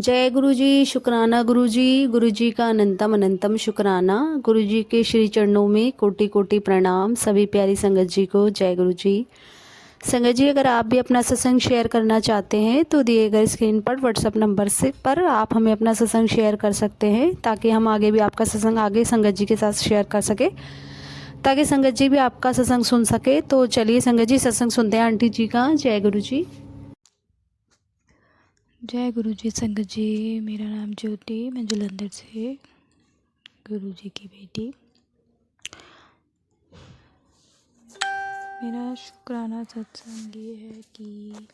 जय गुरु जी। शुक्राना गुरु जी। गुरु जी का अनंतम अनंतम शुक्राना। गुरु जी के श्री चरणों में कोटि कोटि प्रणाम। सभी प्यारी संगत जी को जय गुरु जी। संगत जी, अगर आप भी अपना सत्संग शेयर करना चाहते हैं तो दिए गए स्क्रीन पर व्हाट्सएप नंबर से पर आप हमें अपना सत्संग शेयर कर सकते हैं, ताकि हम आगे भी आपका सत्संग आगे संगत जी के साथ शेयर कर सके, ताकि संगत जी भी आपका सत्संग सुन सके। तो चलिए संगत जी, सत्संग सुनते हैं आंटी जी का। जय गुरु जी। जय गुरु जी। संगत जी, मेरा नाम ज्योति, मैं जलंधर से गुरु जी की बेटी। मेरा शुक्राना सत्संग ये है कि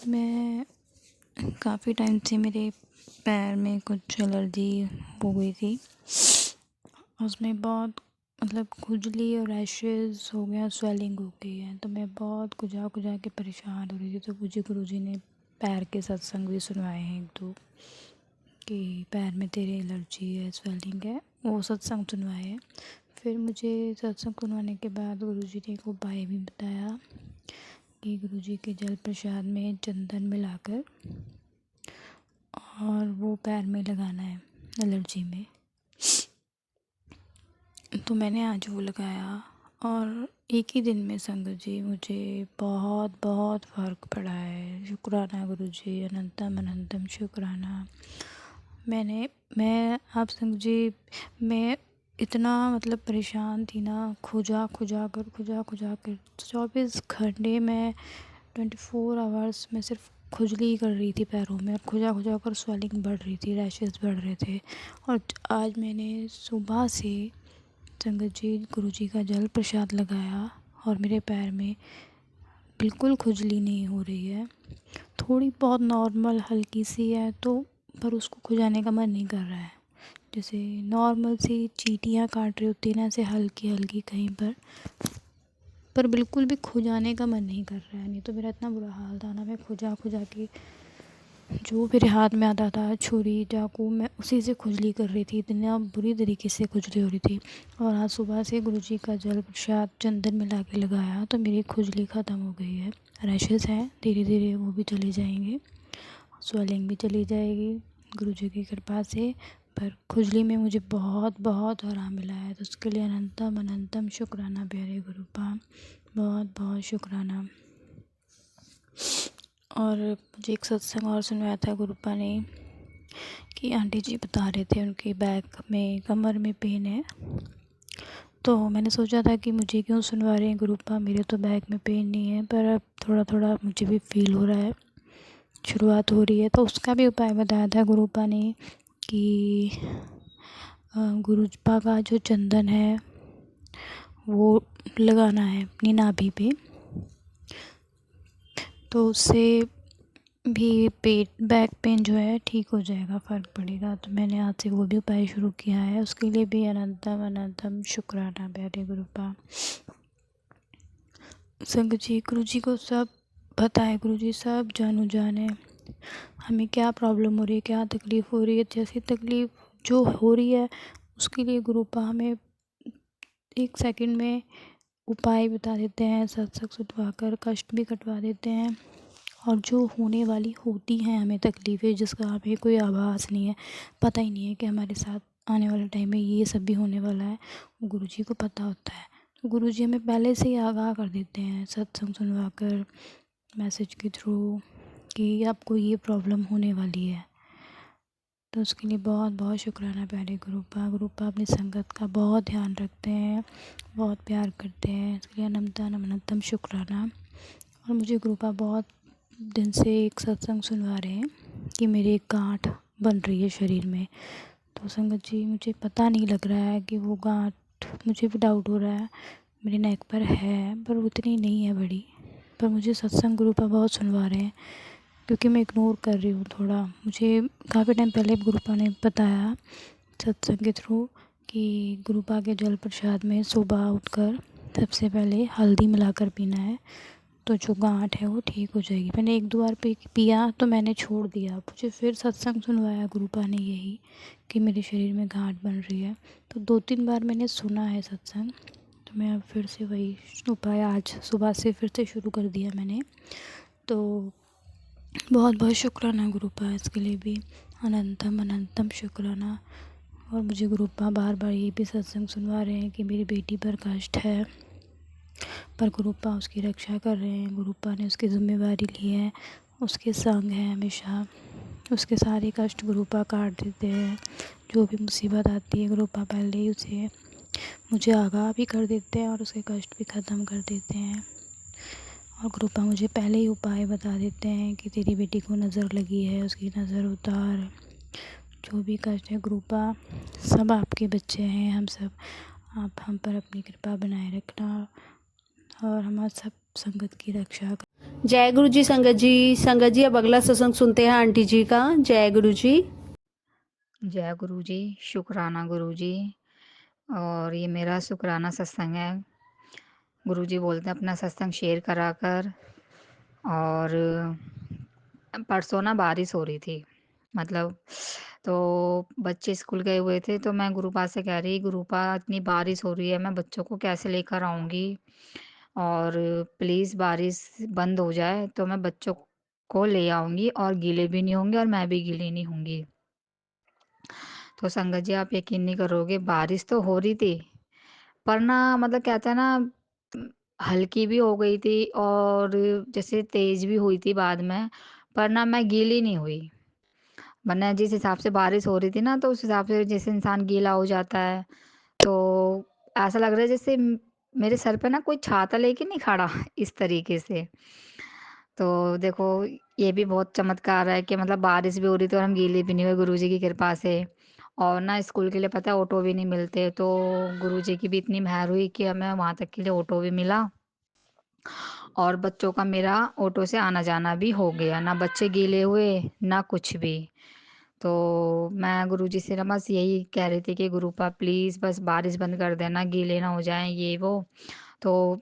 मैं काफ़ी टाइम से मेरे पैर में कुछ एलर्जी हो गई थी। उसमें बहुत खुजली और रैशेस हो गया, स्वेलिंग हो गई है। तो मैं बहुत खुजा खुजा के परेशान हो रही थी। तो मुझे गुरु जी ने पैर के सत्संग भी सुनवाए हैं एक दो, कि पैर में तेरे एलर्जी है, स्वेलिंग है, वो सत्संग सुनवाए हैं। फिर मुझे सत्संग सुनवाने के बाद गुरुजी ने एक उपाय भी बताया कि गुरुजी के जल प्रसाद में चंदन मिलाकर और वो पैर में लगाना है एलर्जी में। तो मैंने आज वो लगाया और एक ही दिन में संगत जी मुझे बहुत बहुत फ़र्क पड़ा है। शुक्राना गुरुजी, अनंतम अनंतम शुक्राना। मैं आप संगत जी, मैं इतना परेशान थी ना, खुजा खुजा कर 24 घंटे में 24 आवर्स में सिर्फ खुजली ही कर रही थी पैरों में, और खुजा खुजा कर स्वेलिंग बढ़ रही थी, रैशेस बढ़ रहे थे। और आज मैंने सुबह से संगत जी गुरु जी का जल प्रसाद लगाया और मेरे पैर में बिल्कुल खुजली नहीं हो रही है। थोड़ी बहुत नॉर्मल हल्की सी है, तो पर उसको खुजाने का मन नहीं कर रहा है। जैसे नॉर्मल सी चींटियाँ काट रही होती है ना, ऐसे हल्की हल्की कहीं पर बिल्कुल भी खुजाने का मन नहीं कर रहा है। नहीं तो मेरा इतना बुरा हाल था ना, मैं खुजा खुजा के जो मेरे हाथ में आता था, छुरी चाकू, मैं उसी से खुजली कर रही थी। इतना बुरी तरीके से खुजली हो रही थी। और आज सुबह से गुरुजी का जल प्रसाद चंदन मिला के लगाया तो मेरी खुजली ख़त्म हो गई है। रैशेस हैं, धीरे धीरे वो भी चले जाएंगे, स्वेलिंग भी चली जाएगी गुरुजी की कृपा से। पर खुजली में मुझे बहुत बहुत आराम मिला है। तो उसके लिए अनंतम अनंतम शुक्राना प्यारे गुरुपा, बहुत बहुत शुक्राना। और मुझे एक सत्संग और सुनवाया था गुरुपा ने, कि आंटी जी बता रहे थे उनके बैक में, कमर में पेन है। तो मैंने सोचा था कि मुझे क्यों सुनवा रहे हैं गुरुपा, मेरे तो बैक में पेन नहीं है। पर अब थोड़ा थोड़ा मुझे भी फील हो रहा है, शुरुआत हो रही है। तो उसका भी उपाय बताया था गुरुपा ने कि गुरुपा का जो चंदन है वो लगाना है अपनी नाभि पे, तो उससे भी पेट बैक पेन जो है ठीक हो जाएगा, फ़र्क पड़ेगा। तो मैंने आज से वो भी उपाय शुरू किया है। उसके लिए भी अनंतम अनंतम शुक्राना प्यारे गुरुपा। संगत जी, गुरु जी को सब पता है, गुरु जी सब जानू जाने हमें क्या प्रॉब्लम हो रही है, क्या तकलीफ़ हो रही है। जैसी तकलीफ़ जो हो रही है उसके लिए गुरुपा हमें 1 सेकंड में उपाय बता देते हैं, सत्संग सुनवा कर कष्ट भी कटवा देते हैं। और जो होने वाली होती हैं हमें तकलीफ़ें, जिसका हमें कोई आभास नहीं है, पता ही नहीं है कि हमारे साथ आने वाले टाइम में ये सब भी होने वाला है, वो गुरुजी को पता होता है। तो गुरुजी हमें पहले से ही आगाह कर देते हैं सत्संग सुनवा कर, मैसेज के थ्रू, कि आपको ये प्रॉब्लम होने वाली है। तो उसके लिए बहुत बहुत शुक्राना प्यारे गुरुपा। गुरुपा अपनी संगत का बहुत ध्यान रखते हैं, बहुत प्यार करते हैं। इसके लिए अनंतम अनंतम शुक्राना। और मुझे गुरुपा बहुत दिन से एक सत्संग सुनवा रहे हैं कि मेरी एक गांठ बन रही है शरीर में। तो संगत जी, मुझे पता नहीं लग रहा है कि वो गांठ, मुझे भी डाउट हो रहा है मेरी नेक पर है, पर उतनी नहीं है बड़ी। पर मुझे सत्संग गुरुपा बहुत सुनवा रहे हैं, क्योंकि मैं इग्नोर कर रही हूँ थोड़ा। मुझे काफ़ी टाइम पहले गुरुपा ने बताया सत्संग के थ्रू कि गुरुपा के जल प्रसाद में सुबह उठकर सबसे पहले हल्दी मिलाकर पीना है, तो जो गांठ है वो ठीक हो जाएगी। मैंने 1-2 बार पिया तो मैंने छोड़ दिया। मुझे फिर सत्संग सुनवाया गुरुपा ने यही, कि मेरे शरीर में गांठ बन रही है। तो 2-3 बार मैंने सुना है सत्संग। तो मैं अब फिर से वही उपाय आज सुबह से फिर से शुरू कर दिया मैंने। तो बहुत बहुत शुक्राना गुरुपा इसके लिए भी, अनंतम अनंतम शुक्राना। और मुझे गुरुपा बार बार ये भी सत्संग सुनवा रहे हैं कि मेरी बेटी पर कष्ट है, पर गुरुपा उसकी रक्षा कर रहे हैं। गुरुपा ने उसकी ज़िम्मेवारी ली है, उसके संग है हमेशा, उसके सारे कष्ट गुरुपा काट देते हैं। जो भी मुसीबत आती है गुरुपा पहले ही उसे मुझे आगाह भी कर देते हैं और उसके कष्ट भी ख़त्म कर देते हैं। और गुरुपा मुझे पहले ही उपाय बता देते हैं कि तेरी बेटी को नज़र लगी है, उसकी नज़र उतार। जो भी कष्ट है गुरुपा, सब आपके बच्चे हैं हम सब, आप हम पर अपनी कृपा बनाए रखना और हमारा सब संगत की रक्षा कर। जय गुरु जी संगत जी। संगत जी अब अगला सत्संग सुनते हैं आंटी जी का। जय गुरु जी। जय गुरु जी, शुक्राना गुरु जी। और ये मेरा शुक्राना सत्संग है। गुरु जी बोलते हैं अपना सत्संग शेयर करा कर। और परसों ना बारिश हो रही थी, मतलब तो बच्चे स्कूल गए हुए थे, तो मैं गुरुपा से कह रही, गुरुपा इतनी बारिश हो रही है, मैं बच्चों को कैसे लेकर आऊँगी, और प्लीज़ बारिश बंद हो जाए तो मैं बच्चों को ले आऊँगी और गीले भी नहीं होंगे और मैं भी गीली नहीं होंगी। तो संगत जी आप यकीन नहीं करोगे, बारिश तो हो रही थी, पर ना मतलब कहते हैं ना, हल्की भी हो गई थी और जैसे तेज़ भी हुई थी बाद में, पर ना मैं गीली नहीं हुई। वरना जिस हिसाब से बारिश हो रही थी ना, तो उस हिसाब से जैसे इंसान गीला हो जाता है, तो ऐसा लग रहा है जैसे मेरे सर पे ना कोई छाता लेके नहीं खड़ा इस तरीके से। तो देखो, ये भी बहुत चमत्कार है कि मतलब बारिश भी हो रही थी और हम गीले भी नहीं हुए गुरुजी की कृपा से। और ना स्कूल के लिए पता है ऑटो भी नहीं मिलते, तो गुरुजी की भी इतनी मेहर हुई कि हमें वहाँ तक के लिए ऑटो भी मिला और बच्चों का मेरा ऑटो से आना-जाना भी हो गया। ना बच्चे गीले हुए, ना कुछ भी। तो मैं गुरुजी से ना बस यही कह रही थी कि गुरुपा प्लीज़ बस बारिश बंद कर देना, गीले ना हो जाएँ ये वो। तो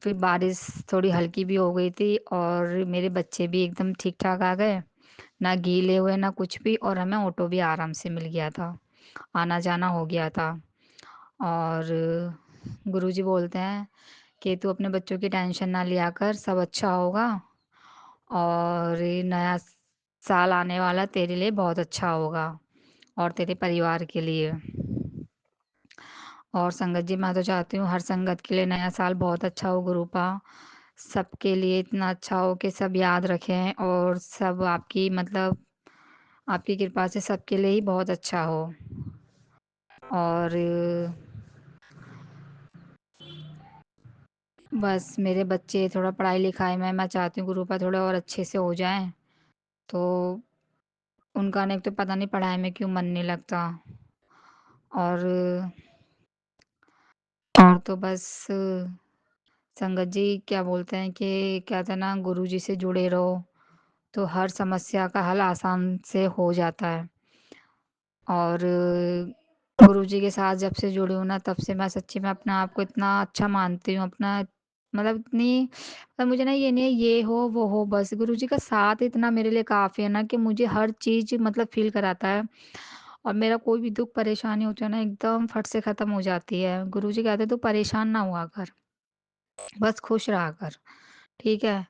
फिर बारिश थोड़ी हल्की भी हो गई थी और मेरे बच्चे भी एकदम ठीक-ठाक आ गए। ना गीले हुए ना कुछ भी, और हमें ऑटो भी आराम से मिल गया था। आना-जाना हो गया था। और गुरुजी बोलते हैं कि तू अपने बच्चों की टेंशन ना लिया कर, सब अच्छा होगा और ये नया साल आने वाला तेरे लिए बहुत अच्छा होगा और तेरे परिवार के लिए। और संगत जी मैं तो चाहती हूँ हर संगत के लिए नया साल बहुत अच्छा हो गुरुपा। सबके लिए इतना अच्छा हो कि सब याद रखें और सब आपकी मतलब आपकी कृपा से सबके लिए ही बहुत अच्छा हो। और बस मेरे बच्चे थोड़ा पढ़ाई-लिखाई में मैं चाहती हूँ गुरुपा थोड़े और अच्छे से हो जाएँ, तो उनका ना एक तो पता नहीं पढ़ाई में क्यों मन नहीं लगता। और तो बस संगत जी क्या बोलते हैं कि कहते हैं ना गुरुजी से जुड़े रहो, तो हर समस्या का हल आसान से हो जाता है। और गुरुजी के साथ जब से जुड़ी हूँ ना, तब से मैं सच्ची में अपने आप को इतना अच्छा मानती हूँ, अपना मतलब इतनी मतलब मुझे ना ये नहीं है ये हो, वो हो, बस गुरुजी का साथ इतना मेरे लिए काफ़ी है ना कि मुझे हर चीज़ मतलब फ़ील कराता है और मेरा कोई भी दुःख परेशानी होती है ना, एकदम फट से ख़त्म हो जाती है। गुरुजी कहते हैं, "तू परेशान ना हुआ कर, बस खुश रहा कर।" ठीक है?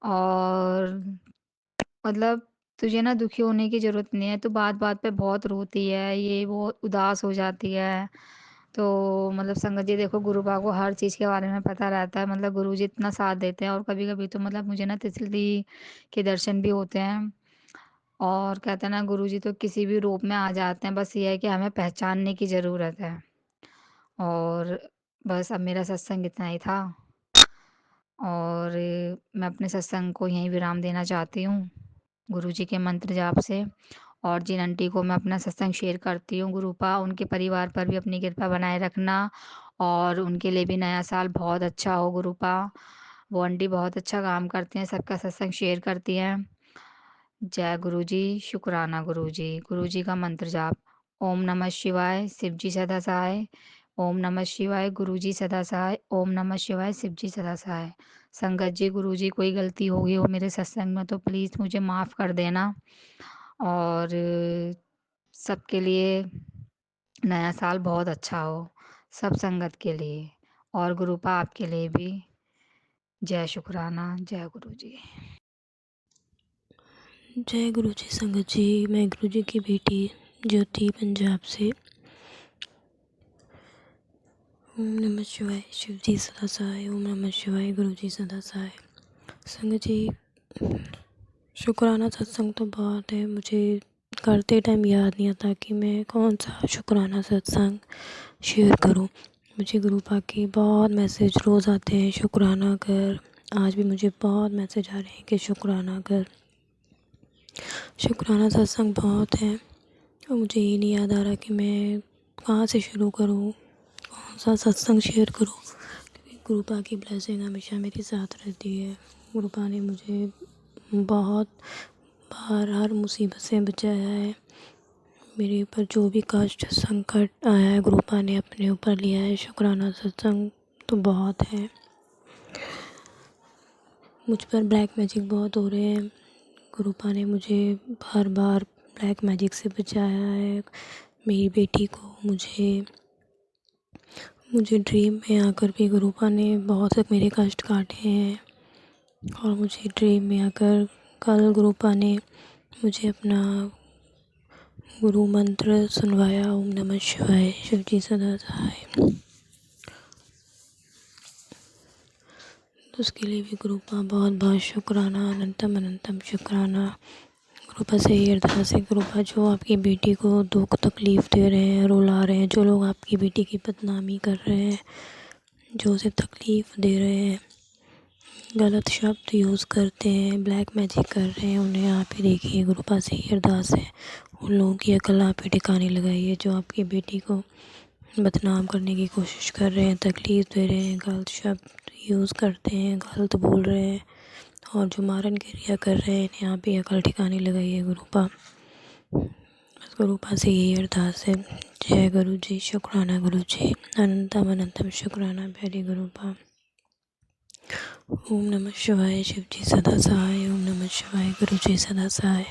और मतलब तुझे ना दुखी होने की ज़रूरत नहीं है, तू बात-बात पे बहुत रोती है, ये वो उदास हो जाती है। तो मतलब संगत जी देखो गुरुबा को हर चीज़ के बारे में पता रहता है, मतलब गुरुजी इतना साथ देते हैं और कभी-कभी तो मतलब मुझे ना तिसली के दर्शन भी होते हैं। और कहते हैं ना गुरुजी तो किसी भी रूप में आ जाते हैं, बस ये है कि हमें पहचानने की ज़रूरत है। और बस अब मेरा सत्संग इतना ही था और मैं अपने सत्संग को यहीं विराम देना चाहती हूँ, गुरुजी के मंत्र जाप से। और जिन आंटी को मैं अपना सत्संग शेयर करती हूँ गुरुपा, उनके परिवार पर भी अपनी कृपा बनाए रखना और उनके लिए भी नया साल बहुत अच्छा हो गुरुपा। वो आंटी बहुत अच्छा काम करती हैं, सबका सत्संग शेयर करती हैं। जय गुरु जी, शुक्राना गुरु जी। गुरु जी का मंत्र जाप। ओम नमः शिवाय, शिव जी सदा सहाय। ओम नमः शिवाय, गुरु जी सदा सहाय। ओम नमः शिवाय, शिव जी सदा सहाय। संगत जी, गुरु जी कोई गलती हो गई हो मेरे सत्संग में तो प्लीज़ मुझे माफ़ कर देना। और सबके लिए नया साल बहुत अच्छा हो, सब संगत के लिए और गुरुपा आपके लिए भी। जय शुक्राना, जय गुरु जी। जय गुरु जी संगत जी। मैं गुरु जी की बेटी ज्योति पंजाब से। ओम नमः शिवाय। शिव जी सदा सहाय। ओम नमः शिवाय। गुरु जी सदा सहाय। संगत जी, शुक्राना सत्संग तो बहुत है, मुझे करते टाइम याद नहीं आता कि मैं कौन सा शुक्राना सत्संग शेयर करूं। मुझे गुरु पाक के बहुत मैसेज रोज़ आते हैं, शुक्राना कर। आज भी मुझे बहुत मैसेज आ रहे हैं कि शुक्राना कर। शुक्राना सत्संग बहुत है और मुझे ये नहीं याद आ रहा कि मैं कहाँ से शुरू करूँ, कौन सा सत्संग शेयर करूँ, क्योंकि गुरु पाक की ब्लेसिंग हमेशा मेरे साथ रहती है। गुरु पाक ने मुझे बहुत बार हर मुसीबत से बचाया है। मेरे ऊपर जो भी कष्ट संकट आया है, गुरु पाक ने अपने ऊपर लिया है। शुक्राना सत्संग तो बहुत है। मुझ पर ब्लैक मैजिक बहुत हो रहे हैं। गुरु पाक ने मुझे हर बार ब्लैक मैजिक से बचाया है। मेरी बेटी को मुझे ड्रीम में आकर भी गुरु पाक ने बहुत से मेरे कष्ट काटे हैं। और मुझे ड्रीम में आकर कल गुरु पाक ने मुझे अपना गुरु मंत्र सुनवाया, ओम नमः शिवाय। शिव जी सदा सहाय। तो उसके लिए भी गुरु पाक बहुत बहुत शुक्राना, अनंतम अनंतम शुक्राना। गुरु पाक से ये अरदास है, गुरु पाक जो आपकी बेटी को दुख तकलीफ़ दे रहे हैं, रुला रहे हैं, जो लोग आपकी बेटी की बदनामी कर रहे हैं, जो उसे तकलीफ़ दे रहे हैं, गलत शब्द यूज़ करते हैं, ब्लैक मैजिक कर रहे हैं, उन्हें आप ही देखिए। गुरु पाक से ये अरदास है, उन लोगों की अकल आप ही ठिकाने लगाइए जो आपकी बेटी को बदनाम करने की कोशिश कर रहे हैं, तकलीफ़ दे रहे हैं, गलत शब्द यूज़ करते हैं, गलत बोल रहे हैं और जो मारन क्रिया कर रहे हैं, इन्हें आप ही अकल ठिकाने लगाइए गुरु पाक। बस गुरु पाक से यही अरदास है। जय गुरु जी। शुक्राना गुरु जी। अनंतम अनंतम शुक्राना प्यारे गुरु पाक। ओम नमः शिवाय। शिव जी सदा सहाय। ओम नमः शिवाय। गुरु जी सदा सहाय।